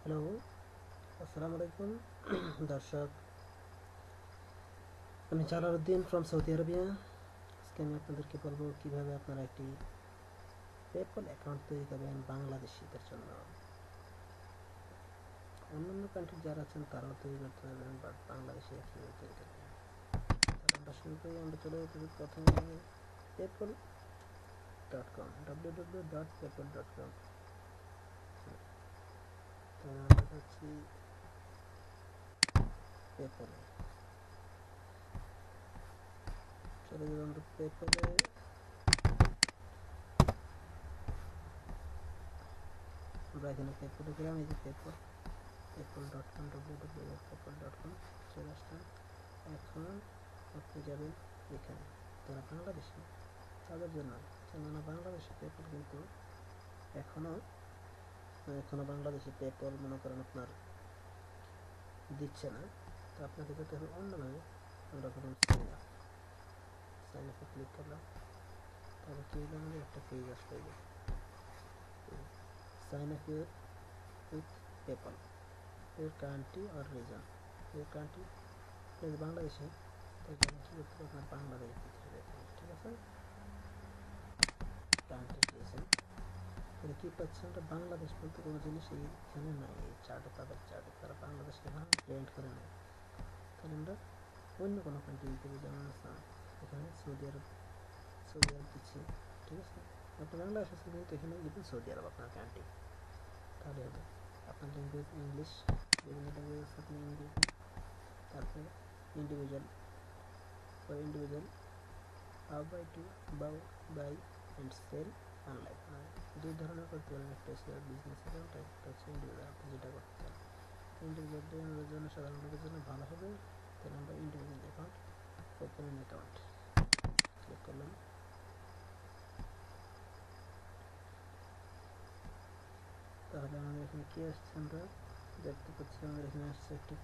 Hello, আসসালামু আলাইকুম দর্শক। আমি জালালউদ্দিন ফ্রম সৌদি আরবিয়া। আজকে আমি আপনাদেরকে বলবো কিভাবে আপনারা একটি পেপ্যাল অ্যাকাউন্ট তৈরি করবেন বাংলাদেশিদের জন্য। অন্যান্য কান্ট্রি যারা আছেন তারাও তৈরি করতে পারবেন, বাট বাংলাদেশিরা কীভাবে তৈরি করবেন। তাহলে আমরা শুরু করি। আমরা চলে যেতে প্রথমে পেপ্যাল.com www.paypal.com। তাহলে আমরা যাচ্ছি পেপ্যালে। চলে যাবো আমরা পেপ্যালে। আমরা এখানে পেপ্যালে গেলাম, এই যে paypal.com www.paypal.com চলে আসলাম। এখন আপনি যাবেন এখানে, যারা বাংলাদেশি তাদের জন্য, কেননা বাংলাদেশি পেপ্যাল কিন্তু এখনও বাংলাদেশি পেপ্যাল মনে করেন আপনার দিচ্ছে না। তো আপনাকে যেতে হবে অন্যভাবে। আমরা প্রথম সাইন আপে ক্লিক করলাম। তারপর কি হলো, আমাদের একটা পেজ আসবে, sign up with PayPal, your country or region, your country is বাংলাদেশে। তো এখানে কি করতে হবে, আপনার বাংলাদেশ দিতে হবে এখানে, ঠিক আছে। কান্ট্রি দিয়েছেন, তাহলে কি পাচ্ছি আমরা, বাংলাদেশ বলতে কোনো জিনিস এইখানে নাই। এই চার্টে, তাদের চার্টে তারা বাংলাদেশকে এখানে প্রিন্ট করে নেয়। তাহলে আমরা অন্য কোনো কান্ট্রি দিতে হবে, যেমন এখানে সৌদি আরব দিচ্ছি, ঠিক আছে। আপনি বাংলাদেশ আছে কিন্তু এখানে দিবেন সৌদি আরব আপনার কান্ট্রি, তাহলে হবে। আপনার ল্যাঙ্গুয়েজ ইংলিশ, বিভিন্ন ল্যাঙ্গুয়েজ আছে, আপনি ইংলিশ। তারপরে individual how buy and sell online, মানে দুই ধরনের করতে পারেন। একটা হচ্ছে বিজনেস অ্যাকাউন্ট, একটা হচ্ছে ইন্ডিভিজুয়াল, আপনি যেটা করতে চান। ইন্ডিভিজুয়ালদের জন্য, সাধারণ লোকের জন্য ভালো হবে। তাহলে আমরা individual account, open an account click করলাম। তাহলে আমাদের এখানে কি আসছে, আমরা দেখতে পাচ্ছি আমাদের এখানে আসছে একটি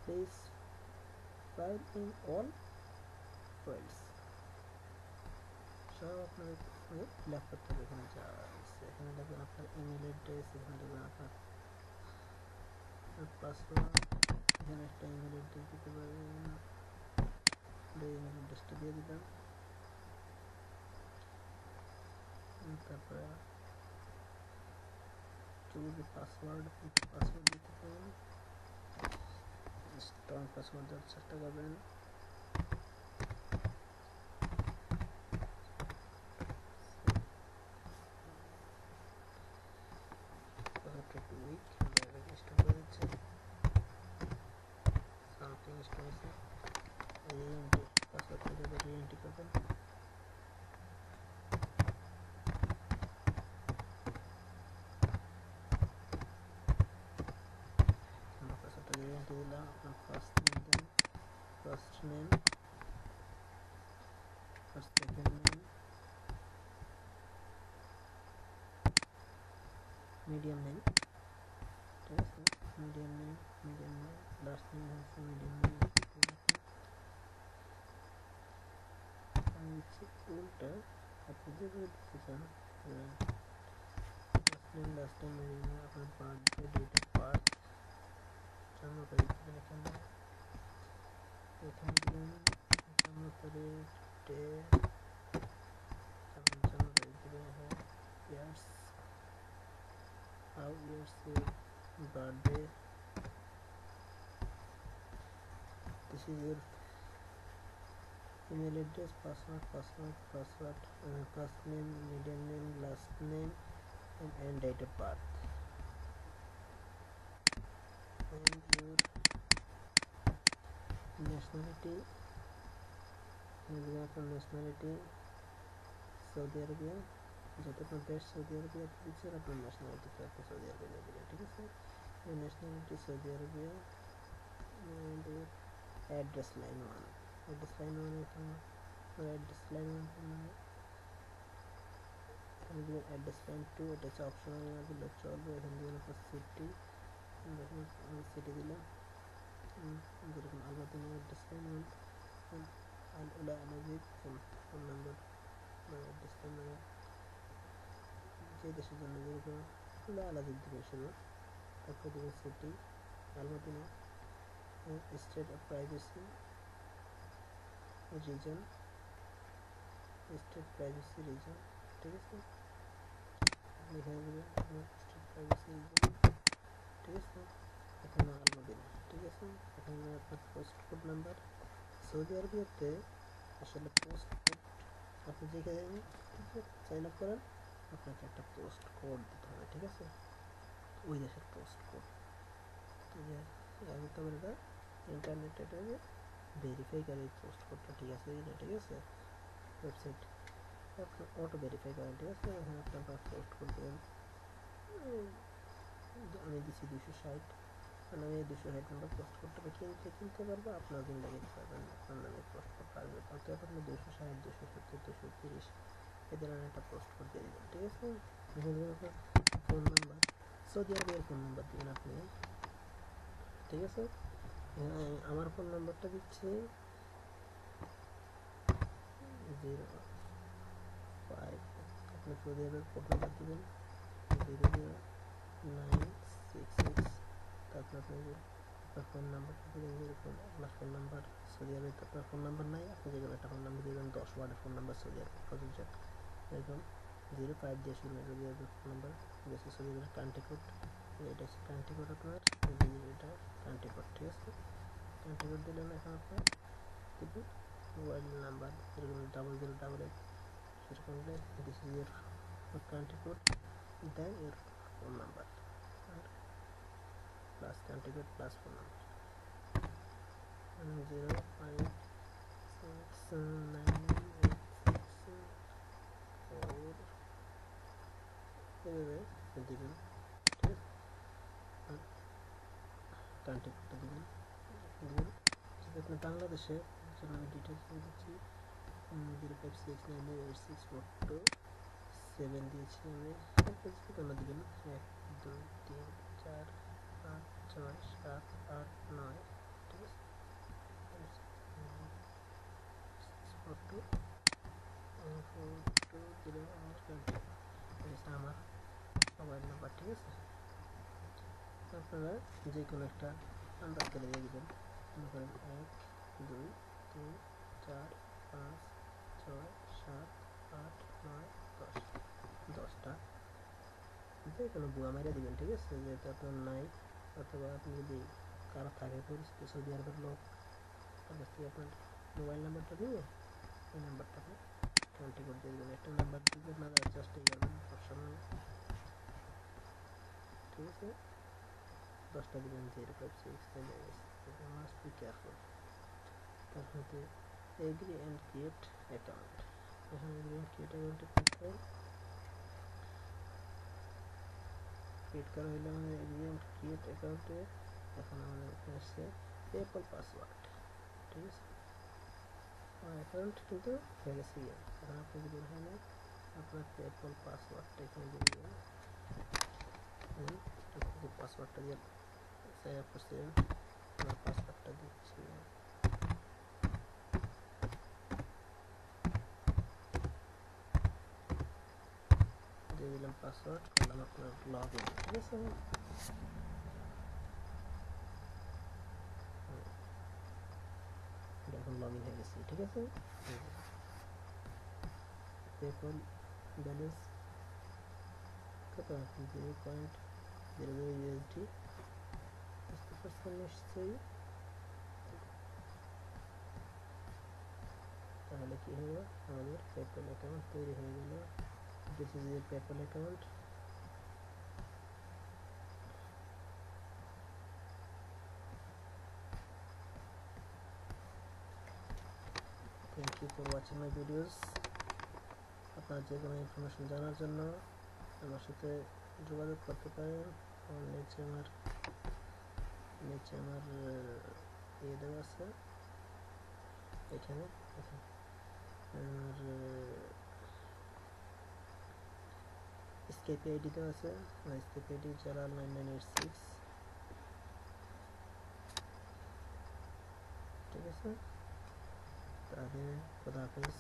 place file in all files, সব আপনাদের ফিল আপ করতে হবে। এখানে যা আছে এখানে দেখবেন আপনার ইমেল অ্যাড্রেস, এখানে দেখবেন আপনার পাসওয়ার্ড, এখানে একটা ইমেল অ্যাড্রেস দিতে পারেন। ইমেল অ্যাড্রেসটা দিয়ে দিলাম। তারপরে চুজ পাসওয়ার্ড দিতে পারেন, স্ট্রং পাসওয়ার্ড দেওয়ার চেষ্টা করবেন। একটু উইক স্টপ করে দিচ্ছে, সামথিং স্টপ আছে। রিএন্ট্রি পাসওয়ার্ডটা দিয়ে রিএন্ট্রি করবেন। আমরা পাসওয়ার্ডটা রিএন্ট্রি দিলাম। আপনার ফার্স্ট নেম দেন, first name, second name, medium name, ঠিক আছে। মিডিয়াম নেম, লাস্ট নেম হচ্ছে মিডিয়াম নেম। আমি দিচ্ছি উল্টা, আপনি যেভাবে দিতে চান। লাস্ট নেম মিডিয়াম নেম, আপনার বার্থডে, ডেট অফ বার্থ, জন্ম তারিখ দিবেন এখানে দিবেন জন্ম তারিখ, ডে, জন্ম তারিখ দিবেন এখানে, years, how years your birthday, this is your email address, password, first name, middle name, last name, and date of birth, and your nationality, nationality Saudi Arabia, যত আপনার দেশ সৌদি আরবিয়া দিচ্ছেন, আপনার ন্যাশনালিটি আপনি সৌদি আরবিয়া দিলেন, ঠিক আছে। Nationality Saudi Arabia, and your address line 1, এখানে অ্যাড্রেস লাইন 1 এখানে দিবেন। অ্যাড্রেস লাইন 2 এটা হচ্ছে অপশনাল, না দিলে চলবে। এখানে দিবেন আপনার সিটি, দেখুন আমি সিটি দিলাম। যেরকম আলবাতিন অ্যাড্রেস লাইন 1, আল উলা আলাজিদ, ফোন নাম্বার বা অ্যাড্রেস লাইন, যে দেশের জন্য যেরকম উলা আলাজিদ দিবেন শুধু। তারপর দেবেন city Al Madina, state of privacy, reason, state privacy reason, ঠিক আছে, এখানে দেবেন স্টেট প্রাইভেসি রিজন, ঠিক আছে, এখানে আলমদিনা, ঠিক আছে, এখানে আপনার পোস্ট কোড নাম্বার। সৌদি আরবিয়াতে আসলে পোস্ট কোড আপনি যেখানে সাইন আপ করেন আপনাকে একটা পোস্ট কোড দিতে হবে, ঠিক আছে, ওই দেশের পোস্ট কোড। আমি তো এটা ইন্টারনেটে ভেরিফাই করে এই পোস্ট কোডটা ঠিক আছে না, ঠিক আছে, ওয়েবসাইট আপনি অটো ভেরিফাই করেন, ঠিক আছে, এখানে আপনার পোস্ট কোড দেবেন। আমি দিচ্ছি 260, কারণ আমি 260 নম্বর পোস্ট কোডটা কিনতে পারবো, আপনার কিনতে পারবেন, আপনার নামে পোস্ট কোড পারবে, তাতে আপনি 260, 270, 230 এই ধরনের একটা পোস্ট কোড দিয়ে দেবেন, ঠিক আছে। আপনার ফোন নাম্বার, সৌদি আরবের ফোন নাম্বার দিবেন আপনি, ঠিক আছে। আমার ফোন নাম্বারটা দিচ্ছি 05, আপনি সৌদি আরবের ফোন নাম্বার দিবেন 00966, তারপর আপনার ফোন নাম্বারটা দিবেন যেরকম আপনার ফোন নাম্বার, সৌদি আরবে তো আপনার ফোন নাম্বার নাই, আপনি যেগুলো একটা ফোন নাম্বার দিবেন 10 ওয়ার্ডের ফোন নাম্বার সৌদি আরব প্রযোজ্য, এরকম 05 দিয়ে শুরু হয় সৌদি আরবের ফোন নাম্বার, যেটা সৌদি আরবের কান্ট্রি কোড, এটা হচ্ছে কান্ট্রি কোড আপনার, এটা কান্ট্রি কোড, ঠিক আছে। কান্ট্রি কোড দিলেন, এখন আপনার দিবেন মোবাইল নাম্বার যেরকম 0088, সেরকম this is your country code, then your phone number আর plus country code plus phone number 0569864 এভাবে দিবেন, ঠিক আছে। আর কান্ট্রি কোডটা দিবেন, যদি আপনি বাংলাদেশে, চলুন আমি ডিটেলস দিচ্ছি, 05698642 দিয়েছি আমি, কোনো দিবেন 1 2 3 4 5 6 7 8 9, ঠিক আছে, 42 দিলাম আমার কান্ট্রি, আমার মোবাইল নাম্বার, ঠিক আছে। আপনারা যে কোনো একটা আন্দাজ করে দিয়ে দেবেন, মনে করেন 1 2 3 4 5 6 7 8 9 10, 10টা যে কোনো বুয়া মেরে দিবেন, ঠিক আছে, যেহেতু আপনার নাই, অথবা আপনি যদি কারো থাকে পরিচিত সৌদি আরবের লোক, তার কাছ থেকে আপনার মোবাইল নাম্বারটা নিয়ে এই নাম্বারটা আপনি কান্ট্রি কোড দিয়ে দেবেন, একটা নাম্বার দিবেন না, অ্যাডজাস্টই করবেন সবসময়, ঠিক আছে। 10টা দিবেন 056, মাস্ট বি কেয়ারফুল। তারপরে এগ্রি অ্যান্ড ক্রিয়েট অ্যাকাউন্ট, এখানে এগ্রি অ্যান্ড ক্রিয়েট অ্যাকাউন্টে ক্লিক করেন, ক্রিয়েট করা হলে আমাদের এগ্রি অ্যান্ড ক্রিয়েট অ্যাকাউন্টে এখন আমাদের এখানে আসছে পেপল পাসওয়ার্ড, ঠিক আছে, আমার অ্যাকাউন্ট কিন্তু হয়ে গেছে, এখন আপনি যদি এখানে আপনার পেপল পাসওয়ার্ডটা এখানে দিয়ে দেবেন, পাসওয়ার্ডটা দিয়ে সাইন আপ করছিলেন, আমার পাসওয়ার্ডটা দিচ্ছি, দিয়ে দিলাম পাসওয়ার্ড, করলাম আপনার লগ ইন, ঠিক আছে। এখন লগ ইন হয়ে গেছি, ঠিক আছে। পেপল ব্যালেন্স কত, 0.00 USD, বুঝতে পারছেন নিশ্চয়ই। তাহলে কি হলো, আমাদের পেপল অ্যাকাউন্ট তৈরি হয়ে গেল, this is your PayPal account. Thank you for watching my videos. আপনার যে কোনো ইনফরমেশন জানার জন্য আমার সাথে যোগাযোগ করতে পারেন, আমার নিচে আমার ইয়ে দেওয়া আছে, এখানে আমার স্কেপ আইডি দেওয়া আছে, আমার স্কেপ আইডি জালাল 9986, ঠিক আছে। তাহলে খোদা হাফেজ।